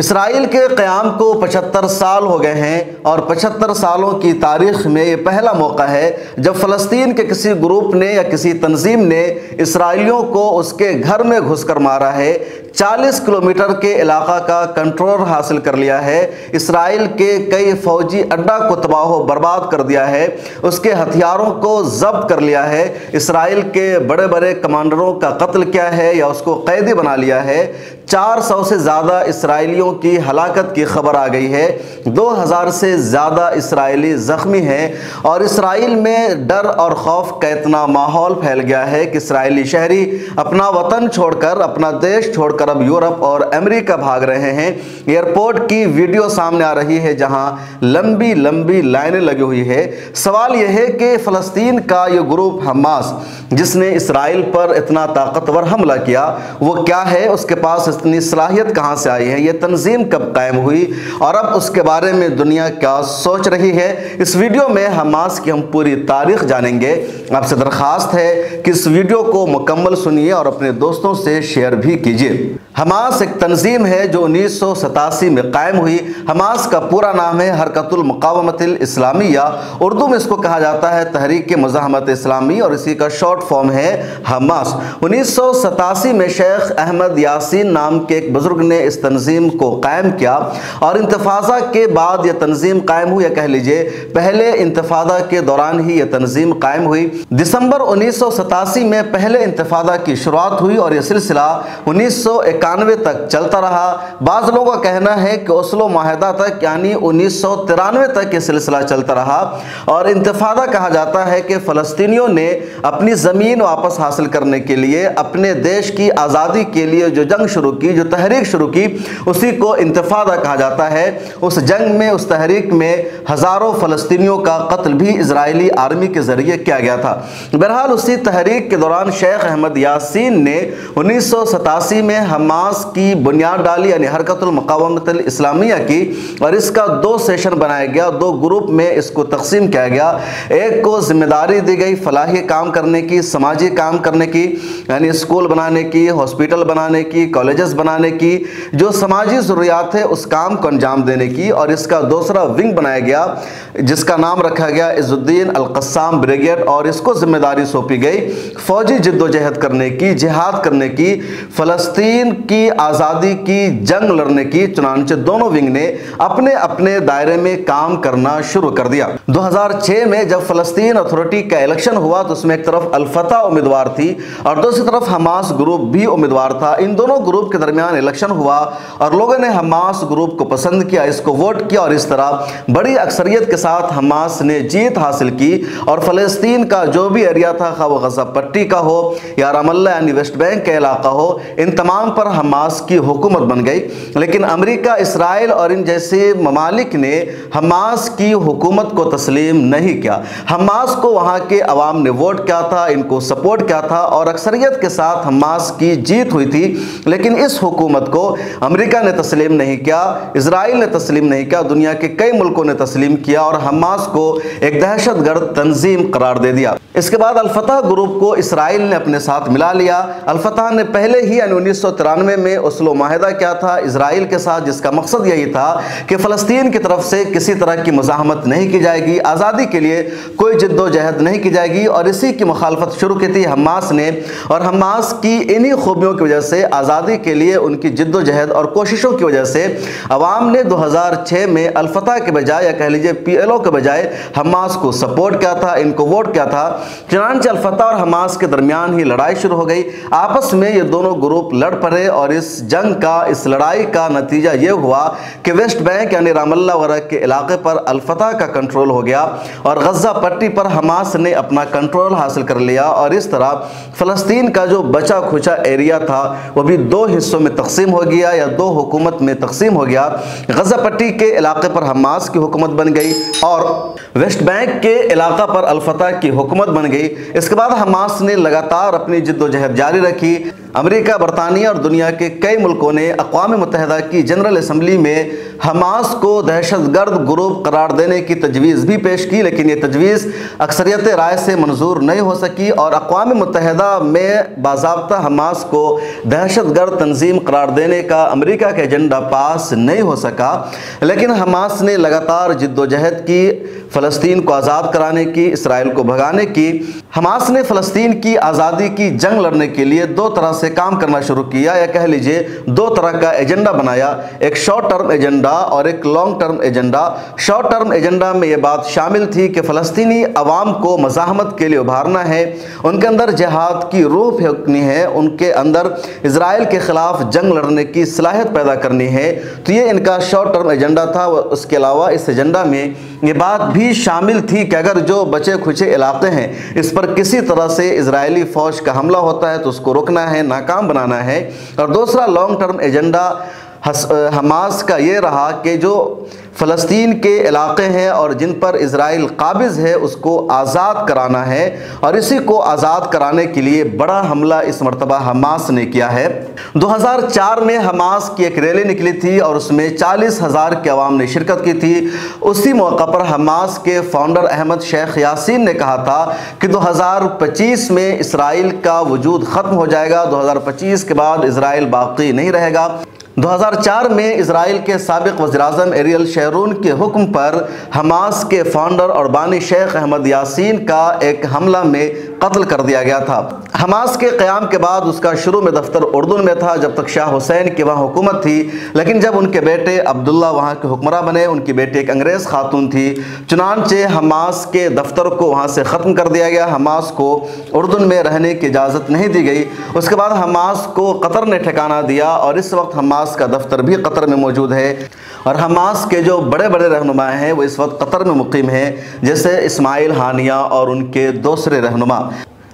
اسرائیل کے قیام کو 75 سال ہو گئے ہیں اور 75 سالوں کی تاریخ میں یہ پہلا موقع ہے جب فلسطین کے کسی گروپ نے یا کسی تنظیم نے اسرائیلیوں کو اس کے گھر میں گھس کر مارا ہے، 40 کلومیٹر کے علاقہ کا کنٹرول حاصل کر لیا ہے، اسرائیل کے کئی فوجی اڈہ کو تباہ و برباد کر دیا ہے، اس کے ہتھیاروں کو ضبط کر لیا ہے، اسرائیل کے بڑے بڑے کمانڈروں کا قتل کیا ہے یا اس کو قیدی بنا لیا ہے، 400 سے زیادہ اسرائیلیوں کی ہلاکت کی خبر آ گئی ہے، 2000 سے زیادہ اسرائیلی زخمی ہیں، اور اسرائیل میں ڈر اور خوف کا اتنا ماحول پھیل گیا ہے کہ اسرائیلی شہری اپنا وطن چھوڑ کر، اپنا دیش چھوڑ کر اب یورپ اور امریکہ بھاگ رہے ہیں۔ ایئرپورٹ کی ویڈیو سامنے آ رہی ہے جہاں لمبی لمبی لائنیں لگی ہوئی ہے۔ سوال یہ ہے کہ فلسطین کا یہ گروپ حماس جس نے اسرائیل پر اتنا طاقتور حملہ کیا، وہ کیا ہے؟ اس کے پاس اتنی صلاحیت کہاں سے آئی ہے؟ یہ تنظیم کب قائم ہوئی اور اب اس کے بارے میں دنیا کیا سوچ رہی ہے؟ اس ویڈیو میں حماس کی ہم پوری تاریخ جانیں گے۔ آپ سے درخواست ہے کہ اس ویڈیو کو مکمل سنیے اور اپنے دوستوں سے شیئر بھی کیجیے۔ حماس ایک تنظیم ہے جو 1987 میں قائم ہوئی۔ حماس کا پورا نام ہے حرکت المقاومت الاسلامیہ، اردو میں اس کو کہا جاتا ہے تحریک مزاحمت اسلامی، اور اسی کا شارٹ فارم ہے حماس۔ 1987 میں شیخ احمد یاسین نام کے ایک بزرگ نے اس تنظیم کو قائم کیا، اور انتفاضہ کے بعد یہ تنظیم قائم ہوئی، یا کہہ لیجئے پہلے انتفاضہ کے دوران ہی یہ تنظیم قائم ہوئی۔ دسمبر 1987 میں پہلے انتفاضہ کی شروعات ہوئی اور یہ سلسلہ 1991 تک چلتا رہا۔ بعض لوگوں کا کہنا ہے کہ اوسلو معاہدہ تک، یعنی 1993 تک یہ سلسلہ چلتا رہا، اور انتفاضہ کہا جاتا ہے کہ فلسطینیوں نے اپنی زمین واپس حاصل کرنے کے لیے، اپنے دیش کی آزادی کے لیے جو جنگ شروع کی، جو تحریک شروع کی، اسی کو انتفاضہ کہا جاتا ہے۔ اس جنگ میں، اس تحریک میں ہزاروں فلسطینیوں کا قتل بھی اسرائیلی آرمی کے ذریعے کیا گیا تھا۔ بہرحال اسی تحریک کے دوران شیخ احمد یاسین نے 1987 میں حماس کی بنیاد ڈالی، یعنی حرکت المقاومت الاسلامیہ کی، اور اس کا 2 سیشن بنایا گیا، 2 گروپ میں اس کو تقسیم کیا گیا۔ ایک کو ذمہ داری دی گئی فلاحی کام کرنے کی، سماجی کام کرنے کی، یعنی اسکول بنانے کی، ہاسپٹل بنانے کی، کالجز بنانے کی، جو سماجی ضروریات ہے اس کام کو انجام دینے کی، اور اس کا دوسرا ونگ بنایا گیا جس کا نام رکھا گیا عز الدین القسام بریگیڈ، اور اس کو ذمہ داری سونپی گئی فوجی جد و جہد کرنے کی، جہاد کرنے کی، فلسطین کی آزادی کی جنگ لڑنے کی۔ چنانچہ دونوں ونگ نے اپنے اپنے دائرے میں کام کرنا شروع کر دیا۔ 2006 میں جب فلسطین اتھارٹی کا الیکشن ہوا تو اس میں ایک طرف الفتح امیدوار تھی اور دوسری طرف حماس گروپ بھی امیدوار تھا۔ ان دونوں گروپ کے درمیان الیکشن ہوا اور لوگوں نے حماس گروپ کو پسند کیا، اس کو ووٹ کیا، اور اس طرح بڑی اکثریت کے ساتھ حماس نے جیت حاصل کی، اور فلسطین کا جو بھی ایریا تھا، خواہ وہ غزہ پٹی کا ہو یا رام اللہ یعنی ویسٹ بینک کا علاقہ ہو، ان تمام پر حماس کی حکومت بن گئی۔ لیکن امریکہ، اسرائیل اور ان جیسے ممالک نے حماس کی حکومت کو تسلیم نہیں کیا۔ حماس کو وہاں کے عوام نے ووٹ کیا تھا، ان کو سپورٹ کیا تھا، اور اکثریت کے ساتھ حماس کی جیت ہوئی تھی، لیکن اس حکومت کو امریکہ نے تسلیم نہیں کیا، اسرائیل نے تسلیم نہیں کیا، دنیا کے کئی ملکوں نے تسلیم کیا اور حماس کو ایک دہشت گرد تنظیم قرار دے دیا۔ اس کے بعد الفتح گروپ کو اسرائیل نے اپنے ساتھ ملا لیا۔ الفتح نے پہلے ہی یعنی 1993 میں اوسلو معاہدہ کیا تھا اسرائیل کے ساتھ، جس کا مقصد یہی تھا کہ فلسطین کی طرف سے کسی طرح کی مزاحمت نہیں کی جائے گی، آزادی کے لیے کوئی جد و جہد نہیں کی جائے گی، اور اسی کی مخالفت شروع کی تھی حماس نے، اور حماس کی انہی خوبیوں کی وجہ سے، آزادی کے لیے ان کی جد و جہد اور کوششوں کی وجہ سے عوام نے 2006 میں الفتح کے بجائے یا کہہ لیجئے PLO کے بجائے حماس کو سپورٹ کیا تھا، ان کو ووٹ کیا تھا۔ چنانچہ الفتح اور حماس کے درمیان ہی لڑائی شروع ہو گئی، آپس میں یہ دونوں گروپ لڑ پڑے، اور اس جنگ کا، اس لڑائی کا نتیجہ یہ ہوا کہ ویسٹ بینک یعنی رام اللہ وغیرہ کے علاقے پر الفتح کا کنٹرول ہو گیا، اور غزہ پٹی پر حماس نے اپنا کنٹرول حاصل کر لیا، اور اس طرح فلسطین کا جو بچا کھچا ایریا تھا وہ بھی 2 حصوں میں تقسیم ہو گیا یا 2 حکومت میں تقسیم ہو گیا۔ غزہ پٹی کے علاقے پر حماس کی حکومت بن گئی اور ویسٹ بینک کے علاقہ پر الفتح کی حکومت بن گئی۔ اس کے بعد حماس نے لگاتار اپنی جد و جہد جاری رکھی۔ امریکہ، برطانیہ اور دنیا دنیا کے کئی ملکوں نے اقوام متحدہ کی جنرل اسمبلی میں حماس کو دہشت گرد گروپ قرار دینے کی تجویز بھی پیش کی، لیکن یہ تجویز اکثریت رائے سے منظور نہیں ہو سکی اور اقوام متحدہ میں باضابطہ حماس کو دہشت گرد تنظیم قرار دینے کا امریکہ کا ایجنڈا پاس نہیں ہو سکا۔ لیکن حماس نے لگاتار جد و جہد کی، فلسطین کو آزاد کرانے کی، اسرائیل کو بھگانے کی۔ حماس نے فلسطین کی آزادی کی جنگ لڑنے کے لیے دو طرح سے کام کرنا شروع کیا، یا کہہ لیجئے دو طرح کا ایجنڈا بنایا، ایک شارٹ ٹرم ایجنڈا اور ایک long term agenda. Short term agenda میں یہ بات شامل تھی کہ فلسطینی عوام کو مزاحمت کے لیے ابھارنا ہے، ان کے اندر جہاد کی روح پھینکنی ہے، ان کے اندر اسرائیل کے خلاف جنگ لڑنے کی صلاحیت پیدا کرنی ہے۔ تو یہ ان کا شارٹ ٹرم ایجنڈا تھا۔ اس کے علاوہ اس ایجنڈا میں یہ بات بھی شامل تھی کہ اگر جو بچے کھچے علاقے ہیں اس پر کسی طرح سے اسرائیلی فوج کا حملہ ہوتا ہے تو اس کو روکنا ہے، ناکام بنانا ہے۔ اور دوسرا لانگ ٹرم ایجنڈا حماس کا یہ رہا کہ جو فلسطین کے علاقے ہیں اور جن پر اسرائیل قابض ہے اس کو آزاد کرانا ہے، اور اسی کو آزاد کرانے کے لیے بڑا حملہ اس مرتبہ حماس نے کیا ہے۔ 2004 میں حماس کی ایک ریلی نکلی تھی اور اس میں 40,000 کے عوام نے شرکت کی تھی۔ اسی موقع پر حماس کے فاؤنڈر احمد شیخ یاسین نے کہا تھا کہ 2025 میں اسرائیل کا وجود ختم ہو جائے گا، 2025 کے بعد اسرائیل باقی نہیں رہے گا۔ 2004 میں اسرائیل کے سابق وزیراعظم ایریل شیرون کے حکم پر حماس کے فاؤنڈر اور بانی شیخ احمد یاسین کا ایک حملہ میں قتل کر دیا گیا تھا۔ حماس کے قیام کے بعد اس کا شروع میں دفتر اردن میں تھا جب تک شاہ حسین کی وہاں حکومت تھی، لیکن جب ان کے بیٹے عبداللہ وہاں کے حکمراں بنے، ان کی بیٹی ایک انگریز خاتون تھی، چنانچہ حماس کے دفتر کو وہاں سے ختم کر دیا گیا۔ حماس کو اردن میں رہنے کی اجازت نہیں دی گئی۔ اس کے بعد حماس کو قطر نے ٹھکانہ دیا اور اس وقت حماس کا دفتر بھی قطر میں موجود ہے، اور حماس کے جو بڑے بڑے رہنما ہیں وہ اس وقت قطر میں مقیم ہیں، جیسے اسماعیل ہانیہ اور ان کے دوسرے رہنما۔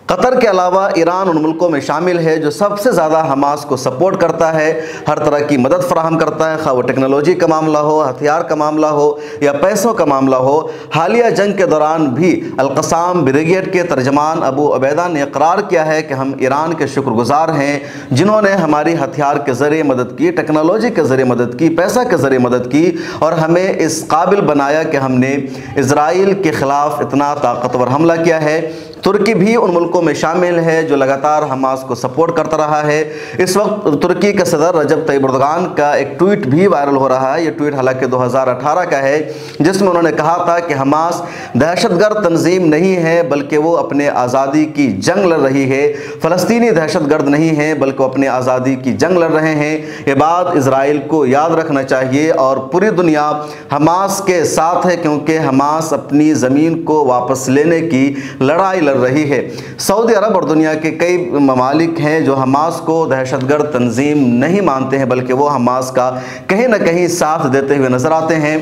قطر کے علاوہ ایران ان ملکوں میں شامل ہے جو سب سے زیادہ حماس کو سپورٹ کرتا ہے، ہر طرح کی مدد فراہم کرتا ہے، خواہ وہ ٹیکنالوجی کا معاملہ ہو، ہتھیار کا معاملہ ہو یا پیسوں کا معاملہ ہو۔ حالیہ جنگ کے دوران بھی القسام بریگیڈ کے ترجمان ابو عبیدہ نے اقرار کیا ہے کہ ہم ایران کے شکر گزار ہیں جنہوں نے ہماری ہتھیار کے ذریعے مدد کی، ٹیکنالوجی کے ذریعے مدد کی، پیسہ کے ذریعے مدد کی، اور ہمیں اس قابل بنایا کہ ہم نے اسرائیل کے خلاف اتنا طاقتور حملہ کیا ہے۔ ترکی بھی ان ملکوں میں شامل ہے جو لگاتار حماس کو سپورٹ کرتا رہا ہے۔ اس وقت ترکی کے صدر رجب طیب اردوغان کا ایک ٹویٹ بھی وائرل ہو رہا ہے۔ یہ ٹویٹ حالانکہ 2018 کا ہے، جس میں انہوں نے کہا تھا کہ حماس دہشت گرد تنظیم نہیں ہے بلکہ وہ اپنے آزادی کی جنگ لڑ رہی ہے، فلسطینی دہشت گرد نہیں ہیں بلکہ وہ اپنے آزادی کی جنگ لڑ رہے ہیں۔ یہ بات اسرائیل کو یاد رکھنا چاہیے اور پوری دنیا حماس کے ساتھ ہے، کیونکہ حماس اپنی زمین کو واپس لینے کی لڑائی لڑ رہی ہے۔ سعودی عرب اور دنیا کے کئی ممالک ہیں جو حماس کو دہشت گرد تنظیم نہیں مانتے ہیں بلکہ وہ حماس کا کہیں نہ کہیں ساتھ دیتے ہوئے نظر آتے ہیں۔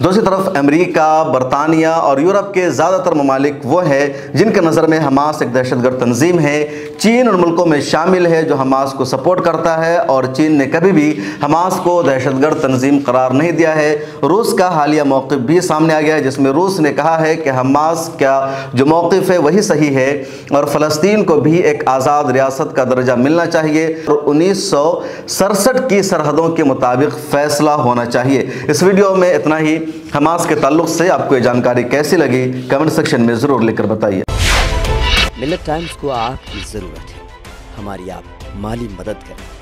دوسری طرف امریکہ، برطانیہ اور یورپ کے زیادہ تر ممالک وہ ہیں جن کے نظر میں حماس ایک دہشت گرد تنظیم ہے۔ چین ان ملکوں میں شامل ہے جو حماس کو سپورٹ کرتا ہے اور چین نے کبھی بھی حماس کو دہشت گرد تنظیم قرار نہیں دیا ہے۔ روس کا حالیہ موقف بھی سامنے آ گیا ہے جس میں روس نے کہا ہے کہ حماس کا جو موقف ہے وہی صحیح ہے اور فلسطین کو بھی ایک آزاد ریاست کا درجہ ملنا چاہیے اور 1967 کی سرحدوں کے مطابق فیصلہ ہونا چاہیے۔ اس ویڈیو میں اتنا ہی۔ حماس کے تعلق سے آپ کو یہ جانکاری کیسی لگی کمنٹ سیکشن میں ضرور لکھ کر بتائیے۔ ملت ٹائمز کو آپ کی ضرورت ہے، ہماری آپ مالی مدد کریں۔